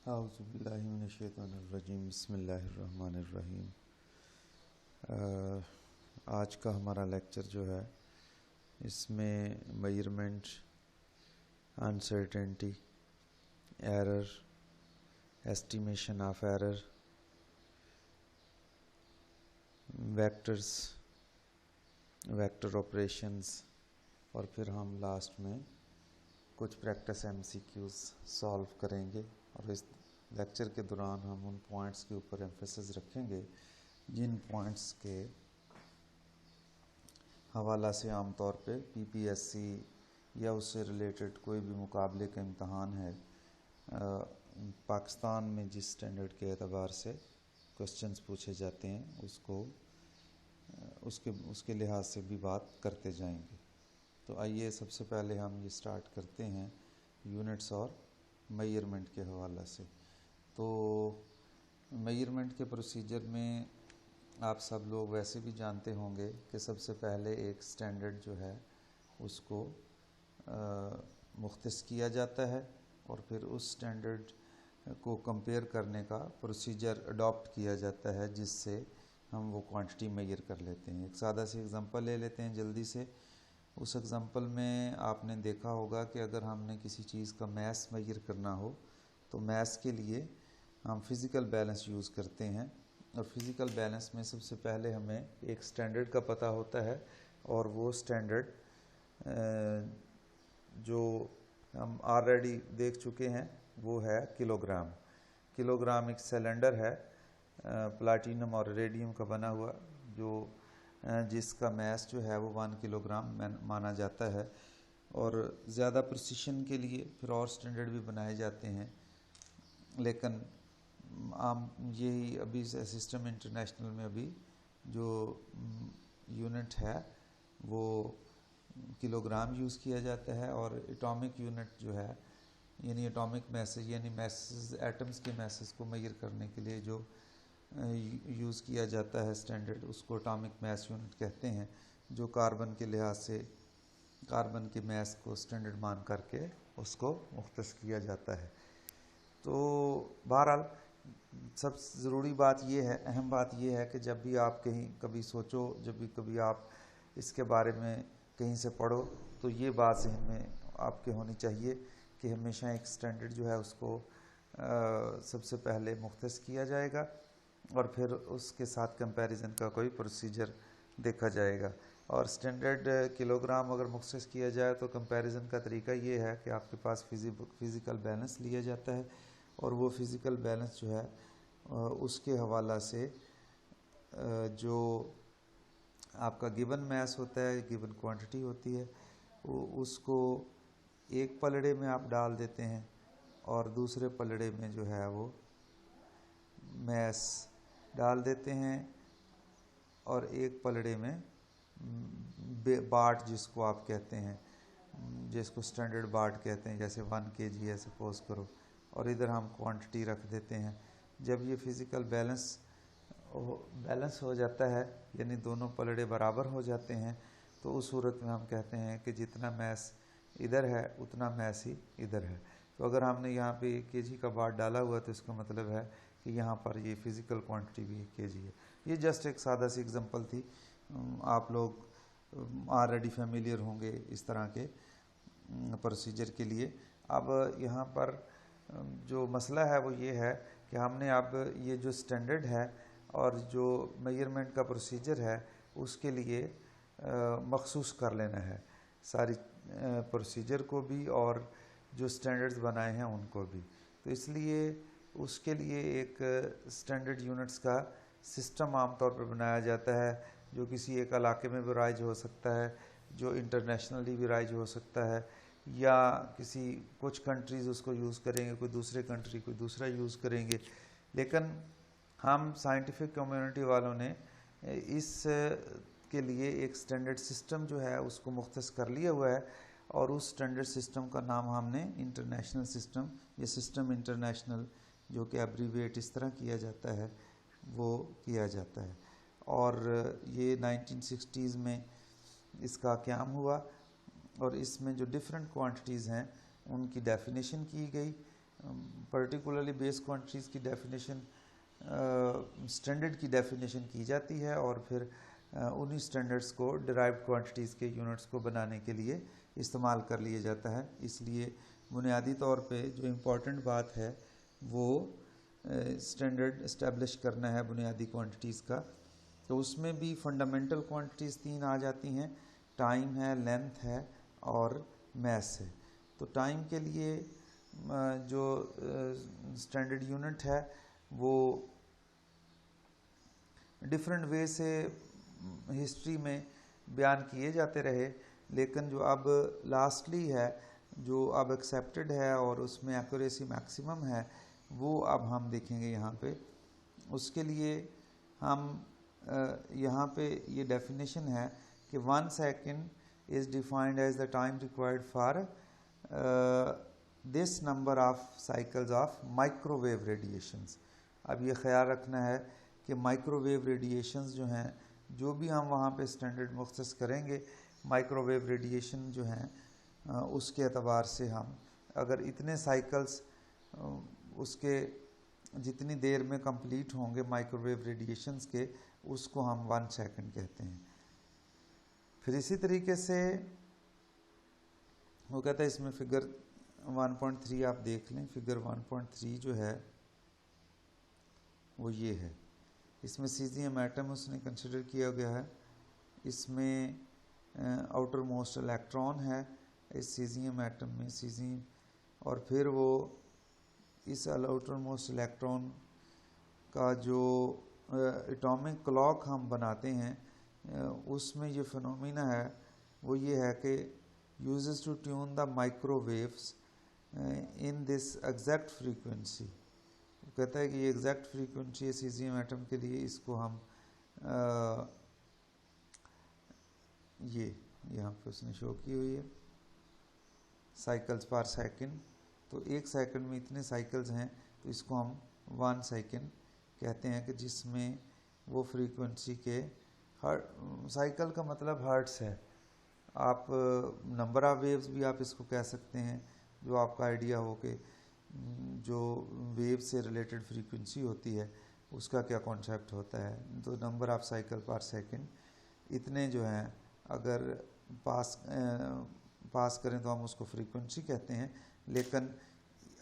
औज़ुबिल्लाहिमिनश्शैतानिर्रजीम बिस्मिल्लाहिर्रहमानिर्रहीम। आज का हमारा लेक्चर जो है इसमें measurement, uncertainty, error, estimation of error, vectors, vector operations और फिर हम लास्ट में कुछ प्रैक्टिस एमसीक्यूज सॉल्व करेंगे। और इस लेक्चर के दौरान हम उन पॉइंट्स के ऊपर एम्फेसिस रखेंगे जिन पॉइंट्स के हवाला से आमतौर पे पीपीएससी या उससे रिलेटेड कोई भी मुकाबले का इम्तहान है पाकिस्तान में जिस स्टैंडर्ड के एतबार से क्वेश्चंस पूछे जाते हैं उसके लिहाज से भी बात करते जाएंगे। तो आइए सबसे पहले हम ये स्टार्ट करते हैं यूनिट्स और मेजरमेंट के हवाला से। तो मेजरमेंट के प्रोसीजर में आप सब लोग वैसे भी जानते होंगे कि सबसे पहले एक स्टैंडर्ड जो है उसको मुख्तस किया जाता है और फिर उस स्टैंडर्ड को कंपेयर करने का प्रोसीजर अडॉप्ट किया जाता है जिससे हम वो क्वांटिटी मेजर कर लेते हैं। एक सादा सी एग्जांपल ले लेते हैं जल्दी से। उस एग्जांपल में आपने देखा होगा कि अगर हमने किसी चीज़ का मैस मेजर करना हो तो मैस के लिए हम फिज़िकल बैलेंस यूज़ करते हैं और फिज़िकल बैलेंस में सबसे पहले हमें एक स्टैंडर्ड का पता होता है और वो स्टैंडर्ड जो हम ऑलरेडी देख चुके हैं वो है किलोग्राम। किलोग्राम एक सिलेंडर है प्लाटिनम और रेडियम का बना हुआ जो जिसका मैस जो है वो 1 किलोग्राम माना जाता है। और ज़्यादा प्रिसिशन के लिए फिर और स्टैंडर्ड भी बनाए जाते हैं, लेकिन आम यही अभी सिस्टम इंटरनेशनल में अभी जो यूनिट है वो किलोग्राम यूज़ किया जाता है। और एटॉमिक यूनिट जो है यानी एटॉमिक मैसेज यानी मैसेज एटम्स के मैसेज को मेजर करने के लिए जो यूज़ किया जाता है स्टैंडर्ड उसको एटॉमिक मैस यूनिट कहते हैं, जो कार्बन के लिहाज से कार्बन के मैस को स्टैंडर्ड मान करके उसको मुख्तस किया जाता है। तो बहरहाल सबसे ज़रूरी बात ये है, अहम बात ये है कि जब भी आप कभी सोचो, जब भी कभी आप इसके बारे में कहीं से पढ़ो तो ये बात ज़हन में आपके होनी चाहिए कि हमेशा एक स्टैंडर्ड जो है उसको सबसे पहले मुख्तस किया जाएगा और फिर उसके साथ कंपैरिजन का कोई प्रोसीजर देखा जाएगा। और स्टैंडर्ड किलोग्राम अगर मुख्तस किया जाए तो कंपैरिजन का तरीका ये है कि आपके पास फिज़िकल बैलेंस लिया जाता है और वो फिज़िकल बैलेंस जो है उसके हवाला से जो आपका गिवन मैस होता है, गिवन क्वांटिटी होती है, उसको एक पलड़े में आप डाल देते हैं और दूसरे पलड़े में जो है वो मैस डाल देते हैं और एक पलड़े में बाट जिसको आप कहते हैं, जिसको स्टैंडर्ड बाट कहते हैं, जैसे 1 kg है सपोज करो, और इधर हम क्वांटिटी रख देते हैं। जब ये फिज़िकल बैलेंस हो जाता है यानी दोनों पलड़े बराबर हो जाते हैं तो उस सूरत में हम कहते हैं कि जितना मैस इधर है उतना मैस ही इधर है। तो अगर हमने यहाँ पे 1 kg का बाट डाला हुआ तो इसका मतलब है कि यहाँ पर ये फिज़िकल क्वांटिटी भी 1 kg है। ये जस्ट एक सादा सी एग्जांपल थी, आप लोग ऑलरेडी फेमिलियर होंगे इस तरह के प्रोसीजर के लिए। अब यहाँ पर जो मसला है वो ये है कि हमने अब ये जो स्टैंडर्ड है और जो मेजरमेंट का प्रोसीजर है उसके लिए मखसूस कर लेना है सारी प्रोसीजर को भी और जो स्टैंडर्ड्स बनाए हैं उनको भी। तो इसलिए उसके लिए एक स्टैंडर्ड यूनिट्स का सिस्टम आमतौर पर बनाया जाता है जो किसी एक इलाके में भी राइज हो सकता है, जो इंटरनेशनली भी राइज हो सकता है, या कुछ कंट्रीज़ उसको यूज़ करेंगे, कोई दूसरे कंट्री कोई दूसरा यूज़ करेंगे। लेकिन हम साइंटिफिक कम्युनिटी वालों ने इस के लिए एक स्टैंडर्ड सिस्टम जो है उसको मुख्तस कर लिया हुआ है और उस स्टैंडर्ड सिस्टम का नाम हमने इंटरनेशनल सिस्टम या सिस्टम इंटरनेशनल, जो कि एब्रीविएट इस तरह किया जाता है, वो किया जाता है। और ये 1960s में इसका क़याम हुआ और इसमें जो डिफरेंट क्वांटिटीज़ हैं उनकी डेफिनेशन की गई पर्टिकुलरली बेस क्वांटिटीज़ की डेफिनेशन स्टैंडर्ड की डेफिनेशन की जाती है और फिर उन्हीं स्टैंडर्ड्स को डिराइव्ड क्वांटिटीज़ के यूनिट्स को बनाने के लिए इस्तेमाल कर लिया जाता है। इसलिए बुनियादी तौर पे जो इम्पोर्टेंट बात है वो स्टैंडर्ड इस्टेब्लिश करना है बुनियादी क्वांटिटीज़ का। तो उसमें भी फंडामेंटल क्वांटिटीज़ 3 आ जाती हैं, टाइम है, लेंथ है और मैस है। तो टाइम के लिए जो स्टैंडर्ड यूनिट है वो डिफरेंट वे से हिस्ट्री में बयान किए जाते रहे, लेकिन जो अब लास्टली है, जो अब एक्सेप्टेड है और उसमें एक्यूरेसी मैक्सिमम है, वो अब हम देखेंगे यहाँ पे। उसके लिए हम यहाँ पे ये डेफिनेशन है कि 1 second is defined as the time required for this number of cycles of microwave radiations. अब ये ख्याल रखना है कि माइक्रोवेव रेडिएशंस जो हैं, जो भी हम वहाँ पे स्टैंडर्ड मुख्तस करेंगे, माइक्रोवेव रेडिएशन जो हैं उसके एतबार से हम अगर इतने साइकिल्स उसके जितनी देर में कंप्लीट होंगे माइक्रोवेव रेडिएशंस के, उसको हम 1 सेकेंड कहते हैं। फिर इसी तरीके से वो कहता है, इसमें फिगर 1.3 आप देख लें। फिगर 1.3 जो है वो ये है। इसमें सीजियम एटम उसने कंसिडर किया गया है। इसमें आउटर मोस्ट इलेक्ट्रॉन है इस सीजियम एटम में, सीजियम, और फिर वो इस आउटर मोस्ट इलेक्ट्रॉन का जो एटॉमिक क्लॉक हम बनाते हैं, उसमें ये फिनोमिना है वो ये है कि uses to tune the microwaves in this exact frequency. कहता है कि ये एग्जैक्ट फ्रीक्वेंसी है सीजियम एटम के लिए, इसको हम ये यहाँ पे उसने शो की हुई है साइकिल्स पर सेकंड। तो 1 सेकंड में इतने साइकिल्स हैं, तो इसको हम 1 सेकंड कहते हैं कि जिसमें वो फ्रीक्वेंसी के साइकिल का मतलब हर्ट्स है। आप नंबर ऑफ वेव्स भी आप इसको कह सकते हैं, जो आपका आइडिया हो कि जो वेव से रिलेटेड फ्रीक्वेंसी होती है उसका क्या कॉन्सेप्ट होता है। तो नंबर ऑफ साइकिल पर सेकंड इतने जो हैं अगर पास करें तो हम उसको फ्रीक्वेंसी कहते हैं, लेकिन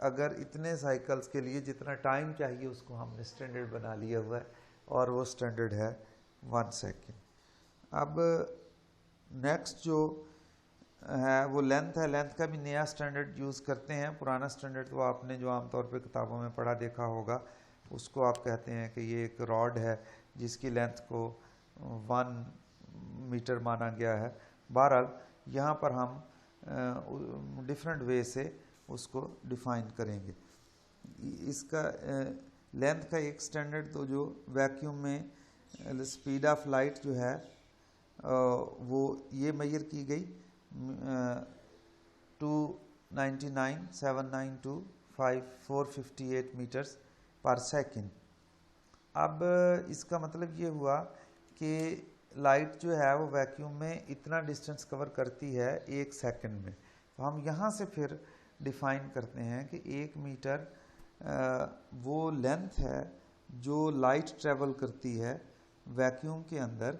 अगर इतने साइकिल्स के लिए जितना टाइम चाहिए उसको हमने स्टैंडर्ड बना लिया हुआ है और वो स्टैंडर्ड है 1 सेकेंड। अब नेक्स्ट जो है वो लेंथ है। लेंथ का भी नया स्टैंडर्ड यूज़ करते हैं। पुराना स्टैंडर्ड तो आपने जो आमतौर पे किताबों में पढ़ा देखा होगा, उसको आप कहते हैं कि ये एक रॉड है जिसकी लेंथ को 1 मीटर माना गया है। बहरहाल यहाँ पर हम डिफरेंट वे से उसको डिफ़ाइन करेंगे। इसका लेंथ का एक स्टैंडर्ड तो जो वैक्यूम में स्पीड ऑफ लाइट जो है वो ये मेजर की गई 299,792,458 मीटर्स पर सेकेंड। अब इसका मतलब ये हुआ कि लाइट जो है वो वैक्यूम में इतना डिस्टेंस कवर करती है 1 सेकेंड में। तो हम यहाँ से फिर डिफ़ाइन करते हैं कि 1 मीटर वो लेंथ है जो लाइट ट्रेवल करती है वैक्यूम के अंदर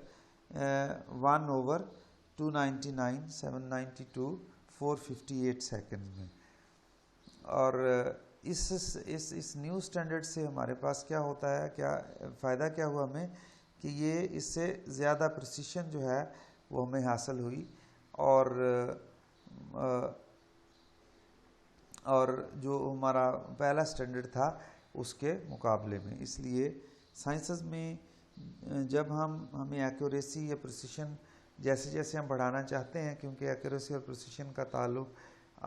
1/299,792,458 सेकेंड में। और इस न्यू स्टैंडर्ड से हमारे पास क्या होता है, क्या फ़ायदा क्या हुआ हमें कि ये इससे ज़्यादा प्रिसिशन जो है वो हमें हासिल हुई और जो हमारा पहला स्टैंडर्ड था उसके मुकाबले में। इसलिए साइंसेस में जब हमें एक्यूरेसी या प्रिसिशन जैसे जैसे हम बढ़ाना चाहते हैं, क्योंकि एक्यूरेसी और प्रिसिशन का ताल्लुक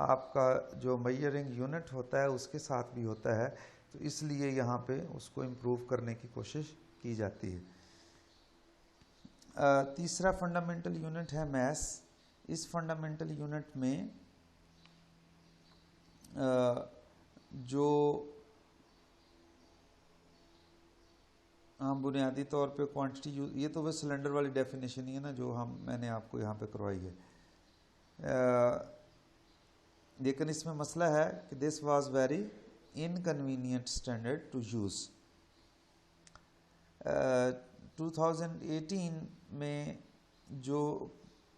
आपका जो मेजरिंग यूनिट होता है उसके साथ भी होता है, तो इसलिए यहाँ पे उसको इम्प्रूव करने की कोशिश की जाती है। तीसरा फंडामेंटल यूनिट है मैस। इस फंडामेंटल यूनिट में जो हम बुनियादी तौर पे क्वांटिटी ये तो वह सिलेंडर वाली डेफिनेशन ही है ना जो मैंने आपको यहाँ पे करवाई है। लेकिन इसमें मसला है कि this was very inconvenient standard to use. 2018 में जो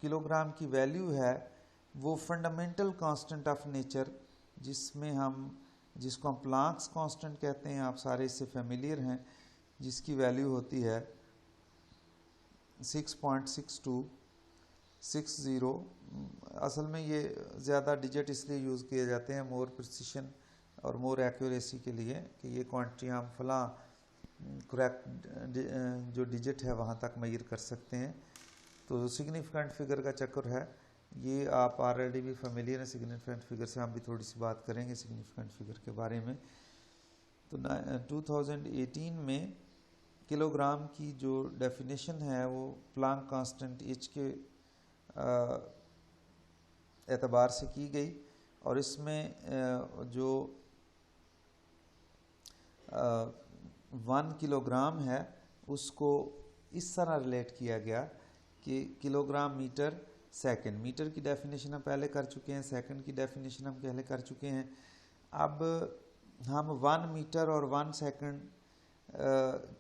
किलोग्राम की वैल्यू है वो फंडामेंटल कांस्टेंट ऑफ नेचर, जिसको हम प्लांक्स कांस्टेंट कहते हैं, आप सारे इससे फेमिलियर हैं, जिसकी वैल्यू होती है 6.6260। असल में ये ज़्यादा डिजिट इसलिए यूज़ किए जाते हैं मोर प्रिसिशन और मोर एक्यूरेसी के लिए कि ये क्वांटिटी हम फलां करेक्ट जो डिजिट है वहाँ तक मेजर कर सकते हैं। तो सिग्निफिकेंट फिगर का चक्कर है, ये आप ऑलरेडी भी फेमिलियर हैं सिग्निफिकेंट फिगर से, हम भी थोड़ी सी बात करेंगे सिग्निफिकेंट फिगर के बारे में। तो 2018 में किलोग्राम की जो डेफिनेशन है वो प्लांक कांस्टेंट एच के एतबार से की गई, और इसमें जो 1 किलोग्राम है उसको इस तरह रिलेट किया गया कि किलोग्राम मीटर सेकंड। मीटर की डेफिनेशन हम पहले कर चुके हैं, सेकंड की डेफिनेशन हम पहले कर चुके हैं। अब हम 1 मीटर और 1 सेकंड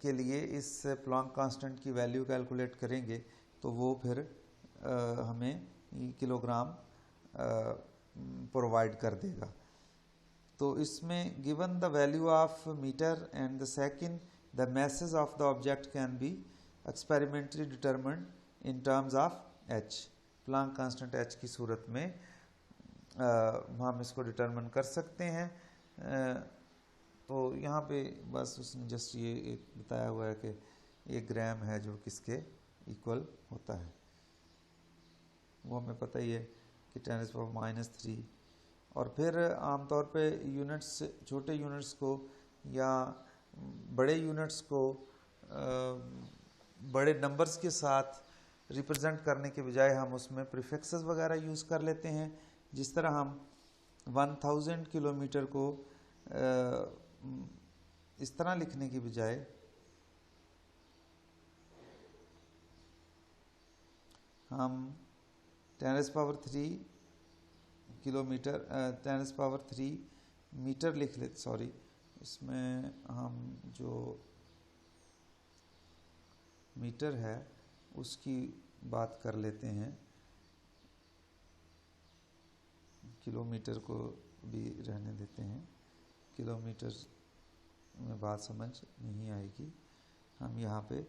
के लिए इस प्लांक कांस्टेंट की वैल्यू कैलकुलेट करेंगे तो वो फिर हमें किलोग्राम प्रोवाइड कर देगा। तो इसमें given the value of metre and the second, the masses of the object can be experimentally determined in terms of H. Planck constant H की सूरत में हम इसको डिटरमिन कर सकते हैं। तो यहाँ पे बस उसने जस्ट ये एक बताया हुआ है कि 1 ग्राम है जो किसके इक्वल होता है, वो हमें पता ही है कि 10⁻³ और फिर आमतौर पे यूनिट्स, छोटे यूनिट्स को या बड़े यूनिट्स को बड़े नंबर्स के साथ रिप्रेजेंट करने के बजाय हम उसमें प्रीफिक्सेस वगैरह यूज़ कर लेते हैं। जिस तरह हम 1000 किलोमीटर को इस तरह लिखने की बजाय हम 10⁻³ किलोमीटर 10⁻³ मीटर लिख लेते, सॉरी इसमें हम जो मीटर है उसकी बात कर लेते हैं, किलोमीटर को भी रहने देते हैं, किलोमीटर में बात समझ नहीं आएगी, हम यहाँ पे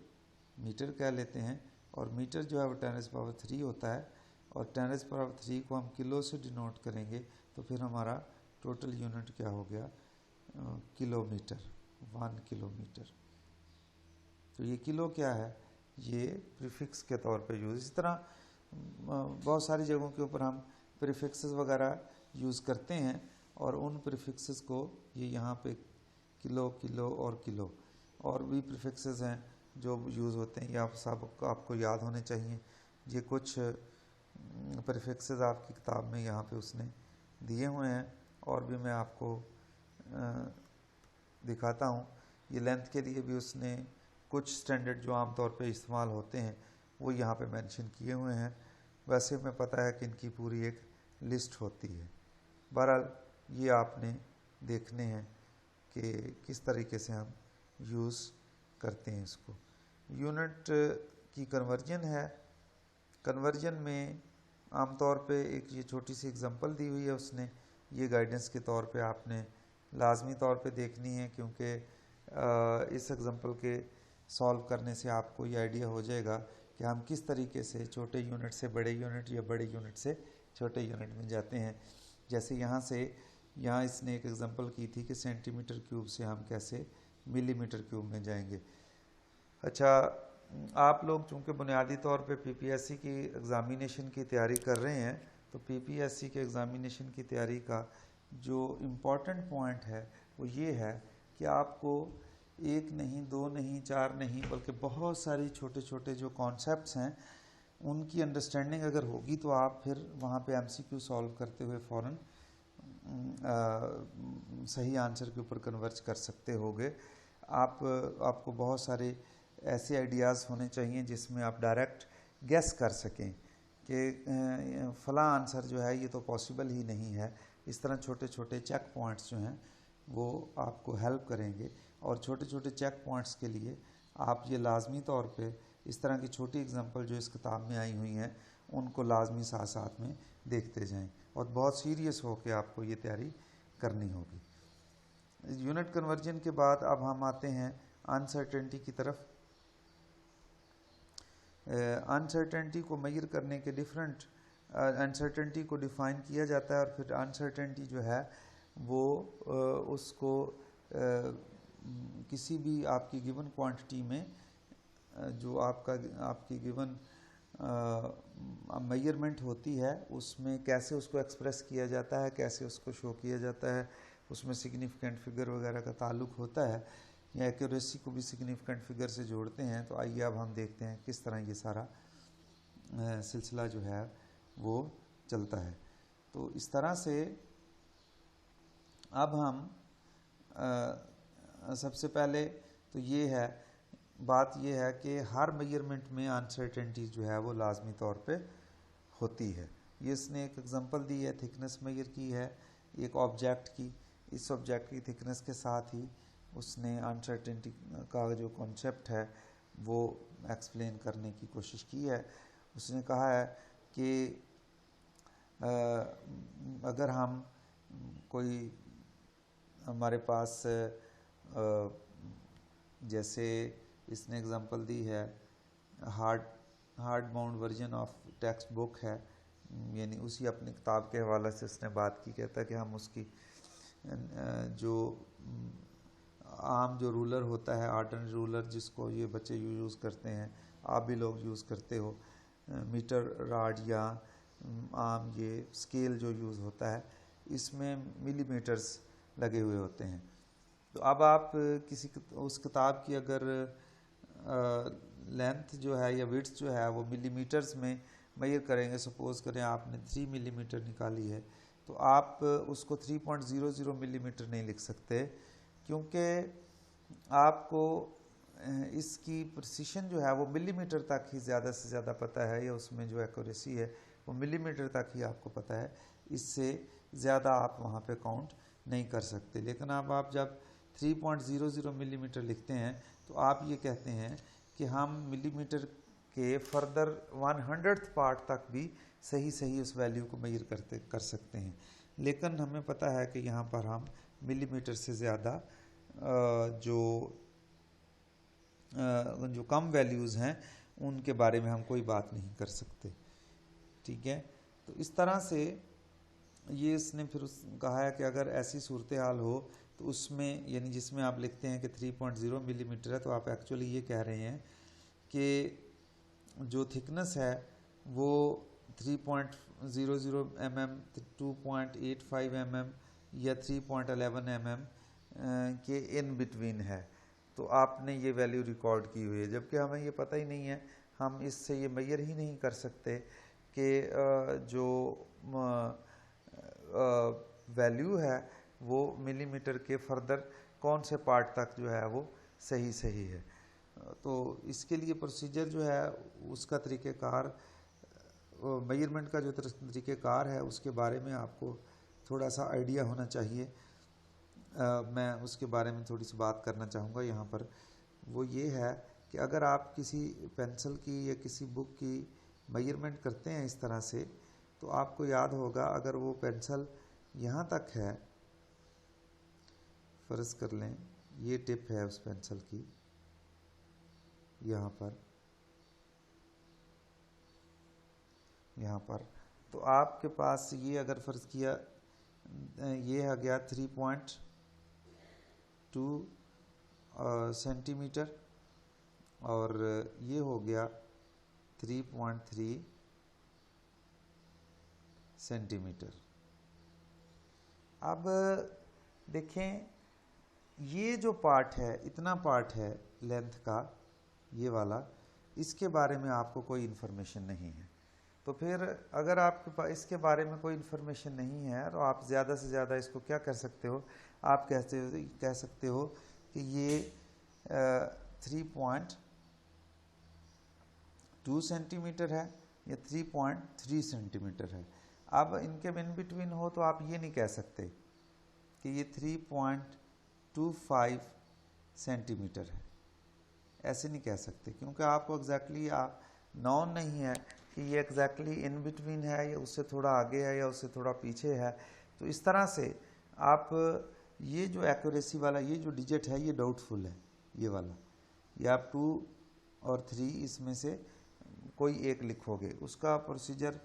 मीटर कह लेते हैं। और मीटर जो है वो 10⁻³ होता है, और 10⁻³ को हम किलो से डिनोट करेंगे तो फिर हमारा टोटल यूनिट क्या हो गया, किलोमीटर, 1 किलोमीटर। तो ये किलो क्या है, ये प्रीफिक्स के तौर पे यूज़। इस तरह बहुत सारी जगहों के ऊपर हम प्रीफिक्सेस वगैरह यूज़ करते हैं, और उन प्रीफिक्सेस को ये यहाँ पे किलो, किलो और किलो और भी प्रीफिक्सेस हैं जो यूज़ होते हैं, ये आप सब आपको याद होने चाहिए। ये कुछ प्रीफिक्सेस आपकी किताब में यहाँ पे उसने दिए हुए हैं, और भी मैं आपको दिखाता हूँ। ये लेंथ के लिए भी उसने कुछ स्टैंडर्ड जो आमतौर पे इस्तेमाल होते हैं वो यहाँ पे मेंशन किए हुए हैं। वैसे हमें पता है कि इनकी पूरी एक लिस्ट होती है। बहरहाल ये आपने देखने हैं कि किस तरीके से हम यूज़ करते हैं इसको। यूनिट की कन्वर्जन है, कन्वर्जन में आमतौर पे एक ये छोटी सी एग्जांपल दी हुई है उसने, ये गाइडेंस के तौर पे आपने लाजमी तौर पे देखनी है, क्योंकि इस एग्जांपल के सॉल्व करने से आपको ये आइडिया हो जाएगा कि हम किस तरीके से छोटे यूनिट से बड़े यूनिट या बड़े यूनिट से छोटे यूनिट में जाते हैं। जैसे यहाँ इसने एक एग्जांपल की थी कि सेंटीमीटर क्यूब से हम कैसे मिलीमीटर क्यूब में जाएंगे। अच्छा, आप लोग चूँकि बुनियादी तौर पे पीपीएससी की एग्ज़ामिनेशन की तैयारी कर रहे हैं, तो पीपीएससी के एग्ज़ामिनेशन की तैयारी का जो इम्पॉर्टेंट पॉइंट है वो ये है कि आपको 1 नहीं, 2 नहीं, 4 नहीं, बल्कि बहुत सारी छोटे छोटे जो कॉन्सेप्ट्स हैं उनकी अंडरस्टैंडिंग अगर होगी तो आप फिर वहाँ पे एमसीक्यू सॉल्व करते हुए फ़ौरन सही आंसर के ऊपर कन्वर्ज कर सकते होगे। आपको बहुत सारे ऐसे आइडियाज़ होने चाहिए जिसमें आप डायरेक्ट गेस कर सकें कि फ़लाँ आंसर जो है ये तो पॉसिबल ही नहीं है। इस तरह छोटे छोटे चेक पॉइंट्स जो हैं वो आपको हेल्प करेंगे। और छोटे छोटे चेक पॉइंट्स के लिए आप ये लाजमी तौर पे इस तरह की छोटी एग्जांपल जो इस किताब में आई हुई हैं उनको लाजमी साथ साथ में देखते जाएं और बहुत सीरियस होकर आपको ये तैयारी करनी होगी। यूनिट कन्वर्जन के बाद अब हम आते हैं अनसर्टेनिटी की तरफ। अनसर्टेनिटी को मेजर करने के डिफरेंट अनसर्टेनिटी को डिफ़ाइन किया जाता है और फिर अनसर्टेनिटी जो है वो उसको किसी भी आपकी गिवन क्वांटिटी में जो आपकी गिवन मेजरमेंट होती है उसमें कैसे उसको एक्सप्रेस किया जाता है, कैसे उसको शो किया जाता है, उसमें सिग्निफिकेंट फिगर वगैरह का ताल्लुक होता है या एक्यूरेसी को भी सिग्निफिकेंट फिगर से जोड़ते हैं। तो आइए अब हम देखते हैं किस तरह ये सारा सिलसिला जो है वो चलता है। तो इस तरह से अब हम सबसे पहले तो बात ये है कि हर मेजरमेंट में अनसर्टेनिटी जो है वो लाजमी तौर पे होती है। ये इसने एक एग्जांपल दी है, थिकनेस मेजर की है एक ऑब्जेक्ट की। इस ऑब्जेक्ट की थिकनेस के साथ ही उसने अनसर्टेनिटी का जो कॉन्सेप्ट है वो एक्सप्लेन करने की कोशिश की है। उसने कहा है कि अगर हम कोई हमारे पास जैसे इसने एग्जांपल दी है hard bound version of text book है, यानी उसी अपनी किताब के हवाले से उसने बात की। कहता है कि हम उसकी जो आम जो रूलर होता है ऑर्डिनरी रूलर जिसको ये बच्चे यूज़ करते हैं, आप भी लोग यूज़ करते हो, मीटर राड या आम ये स्केल जो यूज़ होता है इसमें मिलीमीटर्स लगे हुए होते हैं। तो अब आप उस किताब की अगर लेंथ जो है या विड्थ जो है वो मिलीमीटर्स में मेजर करेंगे, सपोज करें आपने 3 मिलीमीटर निकाली है तो आप उसको 3.00 मिलीमीटर नहीं लिख सकते, क्योंकि आपको इसकी प्रिसिशन जो है वो मिलीमीटर तक ही ज़्यादा से ज़्यादा पता है, या उसमें जो एक्यूरेसी है वो मिलीमीटर तक ही आपको पता है, इससे ज़्यादा आप वहाँ पे काउंट नहीं कर सकते। लेकिन अब आप जब 3.00 मिलीमीटर लिखते हैं तो आप ये कहते हैं कि हम मिलीमीटर के फर्दर 100th पार्ट तक भी सही उस वैल्यू को मेजर कर सकते हैं। लेकिन हमें पता है कि यहाँ पर हम मिलीमीटर से ज़्यादा जो कम वैल्यूज़ हैं उनके बारे में हम कोई बात नहीं कर सकते। ठीक है, तो इस तरह से ये इसने फिर कहा है कि अगर ऐसी सूरत हाल हो तो उसमें यानी जिसमें आप लिखते हैं कि 3.0 मिलीमीटर है तो आप एक्चुअली ये कह रहे हैं कि जो थिकनेस है वो 3.00 mm, 2.85 mm या 3.11 mm के इन बिटवीन है। तो आपने ये वैल्यू रिकॉर्ड की हुई है, जबकि हमें ये पता ही नहीं है, हम इससे ये मेजर ही नहीं कर सकते कि जो वैल्यू है वो मिलीमीटर के फर्दर कौन से पार्ट तक जो है वो सही है। तो इसके लिए प्रोसीजर जो है उसका तरीक़ेकार, मेजरमेंट का जो तरीक़ेकार है उसके बारे में आपको थोड़ा सा आइडिया होना चाहिए। मैं उसके बारे में थोड़ी सी बात करना चाहूँगा यहाँ पर। वो ये है कि अगर आप किसी पेंसिल की या किसी बुक की मेजरमेंट करते हैं इस तरह से, तो आपको याद होगा अगर वो पेंसिल यहाँ तक है, फ़र्ज़ कर लें ये टिप है उस पेंसिल की यहाँ पर, तो आपके पास ये अगर फ़र्ज़ किया ये आ गया 3.2 सेंटीमीटर और ये हो गया 3.3 सेंटीमीटर। अब देखें ये जो पार्ट है, इतना पार्ट है लेंथ का ये वाला, इसके बारे में आपको कोई इन्फॉर्मेशन नहीं है। तो फिर अगर आपके पास इसके बारे में कोई इन्फॉर्मेशन नहीं है तो आप ज़्यादा से ज़्यादा इसको क्या कर सकते हो, आप कह सकते हो कि ये 3.2 सेंटीमीटर है या 3.3 सेंटीमीटर है। अब इनके इन बिटवीन हो तो आप ये नहीं कह सकते कि ये 3.25 सेंटीमीटर है, ऐसे नहीं कह सकते, क्योंकि आपको एग्जैक्टली नॉन नहीं है कि ये एग्जैक्टली इन बिटवीन है या उससे थोड़ा आगे है या उससे थोड़ा पीछे है। तो इस तरह से आप ये जो एक्यूरेसी वाला ये जो डिजिट है ये डाउटफुल है, ये वाला, ये आप 2 और 3 इसमें से कोई एक लिखोगे। उसका प्रोसीजर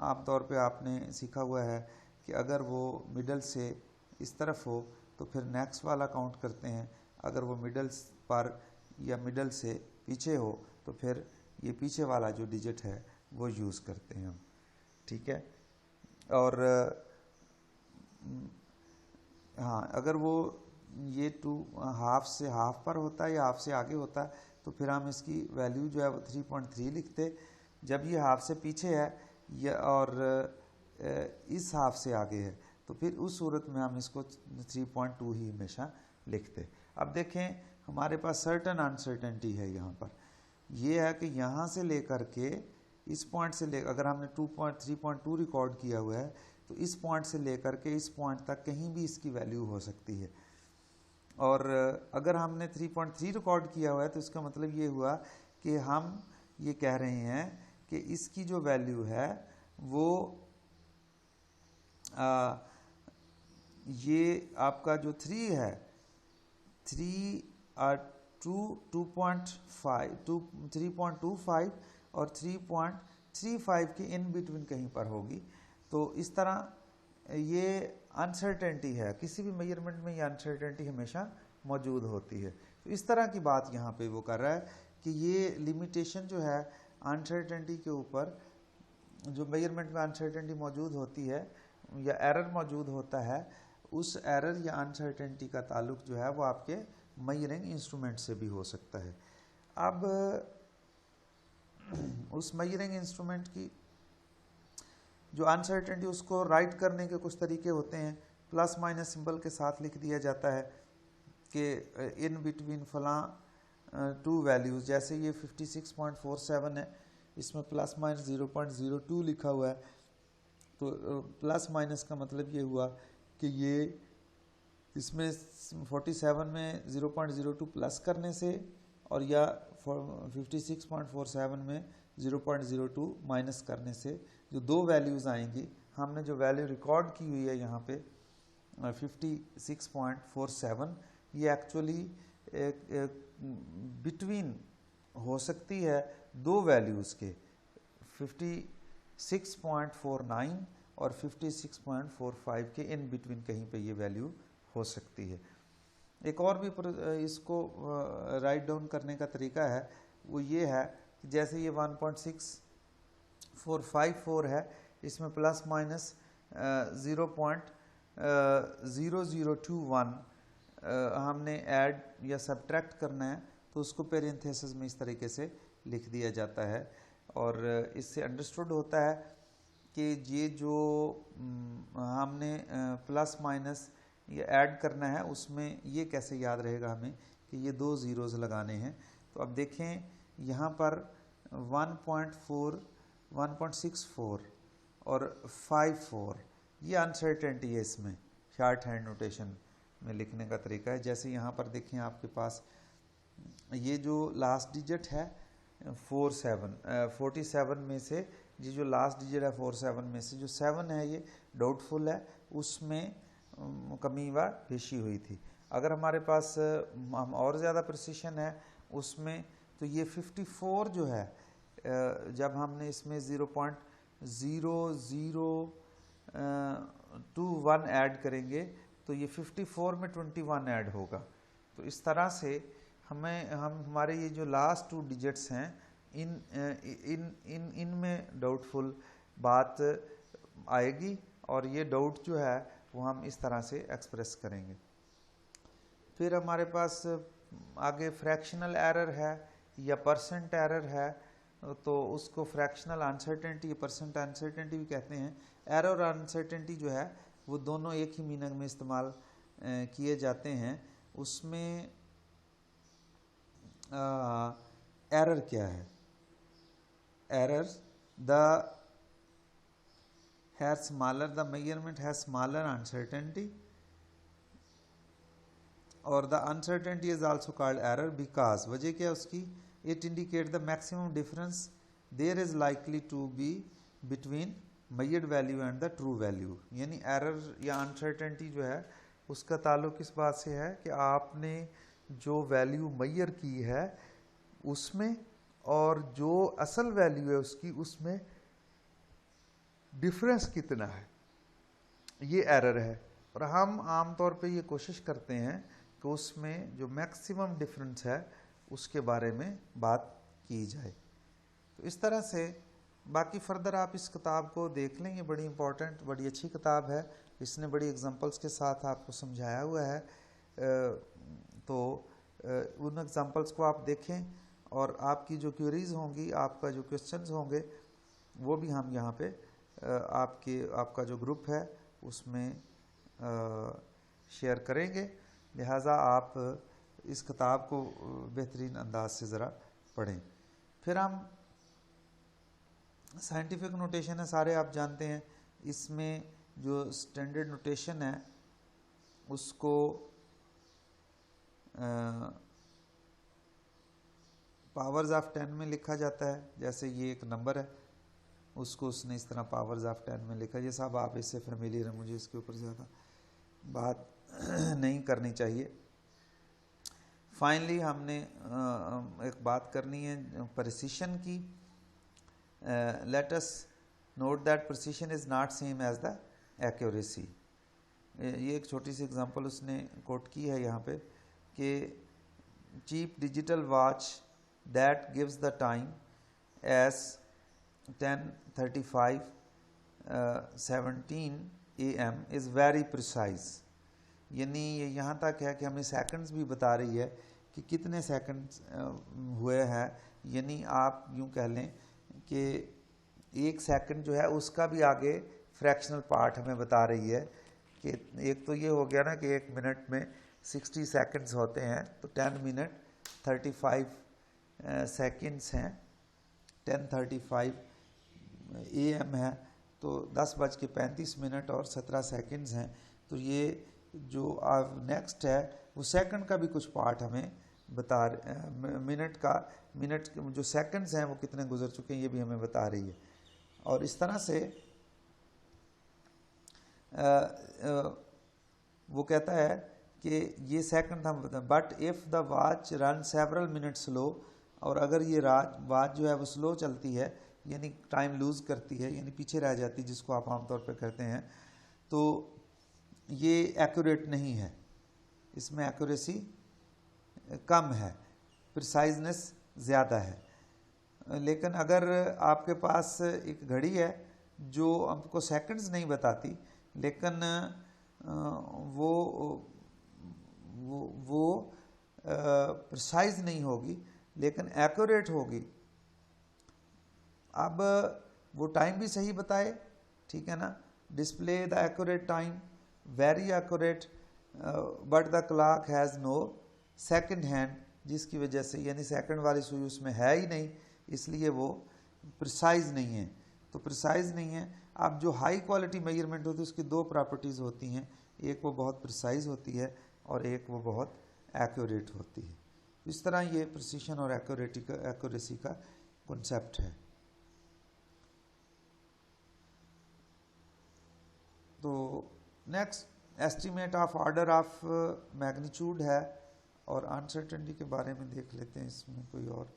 आमतौर पे आपने सीखा हुआ है कि अगर वो मिडल से इस तरफ हो तो फिर नेक्स्ट वाला काउंट करते हैं, अगर वो मिडल पर या मिडल से पीछे हो तो फिर ये पीछे वाला जो डिजिट है वो यूज़ करते हैं हम, ठीक है। और हाँ, अगर वो ये 2 हाफ से हाफ पर होता है या हाफ से आगे होता है तो फिर हम इसकी वैल्यू जो है वो 3.3 लिखते। जब ये हाफ से पीछे है या और इस हाफ से आगे है तो फिर उस सूरत में हम इसको 3.2 ही हमेशा लिखते। अब देखें हमारे पास सर्टन अनसर्टेनिटी है यहाँ पर, ये है कि यहाँ से लेकर के इस पॉइंट से ले, अगर हमने 3.2 रिकॉर्ड किया हुआ है तो इस पॉइंट से लेकर के इस पॉइंट तक कहीं भी इसकी वैल्यू हो सकती है। और अगर हमने 3.3 रिकॉर्ड किया हुआ है तो इसका मतलब ये हुआ कि हम ये कह रहे हैं कि इसकी जो वैल्यू है वो ये आपका जो 3 है 3.25 और 3.35 के इन बिटवीन कहीं पर होगी। तो इस तरह ये अनसर्टेनिटी है, किसी भी मेजरमेंट में ये अनसर्टेनिटी हमेशा मौजूद होती है। तो इस तरह की बात यहाँ पे वो कर रहा है कि ये लिमिटेशन जो है अनसर्टेनिटी के ऊपर, जो मेजरमेंट में अनसर्टेनिटी मौजूद होती है या एरर मौजूद होता है, उस एरर या अनसर्टेनिटी का ताल्लुक जो है वो आपके मेजरिंग इंस्ट्रूमेंट से भी हो सकता है। अब उस मेजरिंग इंस्ट्रूमेंट की जो अनसर्टेनिटी उसको राइट करने के कुछ तरीके होते हैं। प्लस माइनस सिंबल के साथ लिख दिया जाता है कि इन बिटवीन फलां 2 वैल्यूज़, जैसे ये 56.47 है, इसमें प्लस माइनस 0.02 लिखा हुआ है। तो प्लस माइनस का मतलब ये हुआ कि ये इसमें 47 में 0.02 प्लस करने से और या 56.47 में 0.02 माइनस करने से जो 2 वैल्यूज़ आएंगी, हमने जो वैल्यू रिकॉर्ड की हुई है यहाँ पे 56.47, ये एक्चुअली बिटवीन हो सकती है 2 वैल्यूज़ के 56.49 और 56.45 के इन बिटवीन कहीं पे ये वैल्यू हो सकती है। एक और भी इसको राइट डाउन करने का तरीका है, वो ये है कि जैसे ये 1.6454 है, इसमें प्लस माइनस 0.0021 हमने ऐड या सब्ट्रैक्ट करना है, तो उसको पेरेंथेसिस में इस तरीके से लिख दिया जाता है। और इससे अंडरस्टूड होता है कि ये जो हमने प्लस माइनस ये ऐड करना है उसमें ये कैसे याद रहेगा हमें कि ये 2 ज़ीरोज़ लगाने हैं। तो अब देखें यहाँ पर 1.4, 1.64 और 54 ये अनसर्टेनिटी है इसमें शॉर्ट हैंड नोटेशन में लिखने का तरीका है। जैसे यहाँ पर देखें आपके पास ये जो लास्ट डिजिट है 47 में से ये जो लास्ट डिजिट है 47 में से जो 7 है ये डाउटफुल है, उसमें कमी व पेशी हुई थी। अगर हमारे पास हम और ज़्यादा प्रिसिशन है उसमें तो ये 54 जो है जब हमने इसमें 0.0021 ऐड करेंगे तो ये 54 में 21 ऐड होगा। तो इस तरह से हम हमारे ये जो लास्ट 2 डिजिट्स हैं इन में डाउटफुल बात आएगी और ये डाउट जो है वो हम इस तरह से एक्सप्रेस करेंगे। फिर हमारे पास आगे फ्रैक्शनल एरर है या परसेंट एरर है, तो उसको फ्रैक्शनल अनसर्टेनिटी या परसेंट अनसर्टेनिटी भी कहते हैं। एरर और अनसर्टेनिटी जो है वो दोनों एक ही मीनिंग में इस्तेमाल किए जाते हैं। उसमें एरर क्या है? Error the measurement has smaller uncertainty और the uncertainty is also called error because वजह क्या है उसकी, it indicate the maximum difference there is likely to be between measured value and the true value. यानी error या uncertainty जो है उसका ताल्लुक किस बात से है कि आपने जो वैल्यू मेजर की है उसमें और जो असल वैल्यू है उसकी उसमें डिफरेंस कितना है, ये एरर है। और हम आमतौर पे ये कोशिश करते हैं कि उसमें जो मैक्सिमम डिफरेंस है उसके बारे में बात की जाए। तो इस तरह से बाकी फर्दर आप इस किताब को देख लें, ये बड़ी इंपॉर्टेंट बड़ी अच्छी किताब है, इसने बड़ी एग्जांपल्स के साथ आपको समझाया हुआ है। तो उन एग्जांपल्स को आप देखें और आपकी जो क्वेरीज होंगी, आपका जो क्वेश्चंस होंगे वो भी हम यहाँ पे आपका जो ग्रुप है उसमें शेयर करेंगे। लिहाजा आप इस किताब को बेहतरीन अंदाज से ज़रा पढ़ें। फिर हम साइंटिफिक नोटेशन है सारे आप जानते हैं, इसमें जो स्टैंडर्ड नोटेशन है उसको पावर्स ऑफ 10 में लिखा जाता है। जैसे ये एक नंबर है उसको उसने इस तरह पावर्स ऑफ 10 में लिखा। ये सब आप इससे फेमिलियर हैं, मुझे इसके ऊपर ज़्यादा बात नहीं करनी चाहिए। फाइनली हमने एक बात करनी है प्रिसिशन की। Let us note that precision is not same as the accuracy. ये एक छोटी सी एग्जांपल उसने कोट की है यहाँ पे कि cheap digital watch that gives the time as 10:35 17 AM is very precise. यानी ये यहाँ तक है कि हमें सेकंड्स भी बता रही है कि कितने सेकंड्स हुए हैं। यानी आप यूँ कह लें कि एक सेकंड जो है उसका भी आगे फ्रैक्शनल पार्ट हमें बता रही है कि एक तो ये हो गया ना कि एक मिनट में 60 सेकंड्स होते हैं, तो 10 मिनट 35 सेकंड्स हैं, 10:35 AM है, तो 10:35 और 17 सेकंड्स हैं। तो ये जो नेक्स्ट है वो सेकंड का भी कुछ पार्ट हमें बता मिनट जो सेकंड्स हैं वो कितने गुजर चुके हैं ये भी हमें बता रही है। और इस तरह से वो कहता है कि ये सेकंड हम बताएं, but if the watch run several minute slow, और अगर ये वॉच जो है वो स्लो चलती है यानी टाइम लूज़ करती है यानी पीछे रह जाती है जिसको आप आमतौर पर कहते हैं, तो ये एक्यूरेट नहीं है, इसमें एक्यूरेसी कम है, प्रिसाइजनेस ज़्यादा है। लेकिन अगर आपके पास एक घड़ी है जो आपको सेकंड्स नहीं बताती लेकिन वो प्रिसाइज नहीं होगी लेकिन एक्यूरेट होगी, अब वो टाइम भी सही बताए, ठीक है ना, display the accurate time very accurate, but the clock has no second hand, जिसकी वजह से यानी सेकंड वाली सुई उसमें है ही नहीं, इसलिए वो प्रिसाइज नहीं है। तो प्रिसाइज नहीं है। अब जो हाई क्वालिटी मेजरमेंट होती है उसकी दो प्रॉपर्टीज़ होती हैं, एक वो बहुत प्रिसाइज होती है और एक वो बहुत एक्यूरेट होती है। इस तरह ये प्रिसिशन और एक्यूरेसी का कॉन्सेप्ट है। तो next estimate of order of magnitude है और अनसर्टेनिटी के बारे में देख लेते हैं। इसमें कोई और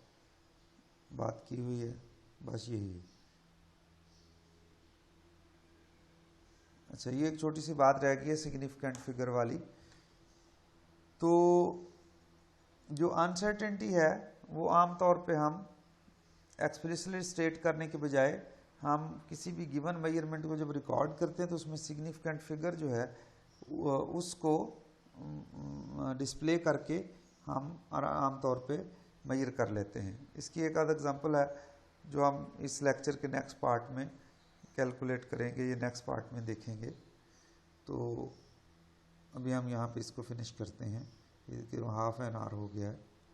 बात की हुई है, बस यही है। अच्छा, ये एक छोटी सी बात रह गई है सिग्निफिकेंट फिगर वाली। तो जो अनसर्टेनिटी है वो आमतौर पे हम एक्सप्लिसिटली स्टेट करने के बजाय हम किसी भी गिवन मेजरमेंट को जब रिकॉर्ड करते हैं तो उसमें सिग्निफिकेंट फिगर जो है उसको डिस्प्ले करके हम आमतौर पे मेजर कर लेते हैं। इसकी एक आध एग्जांपल है जो हम इस लेक्चर के नेक्स्ट पार्ट में कैलकुलेट करेंगे, ये नेक्स्ट पार्ट में देखेंगे। तो अभी हम यहाँ पे इसको फिनिश करते हैं, ये 1/2 an hour हो गया है।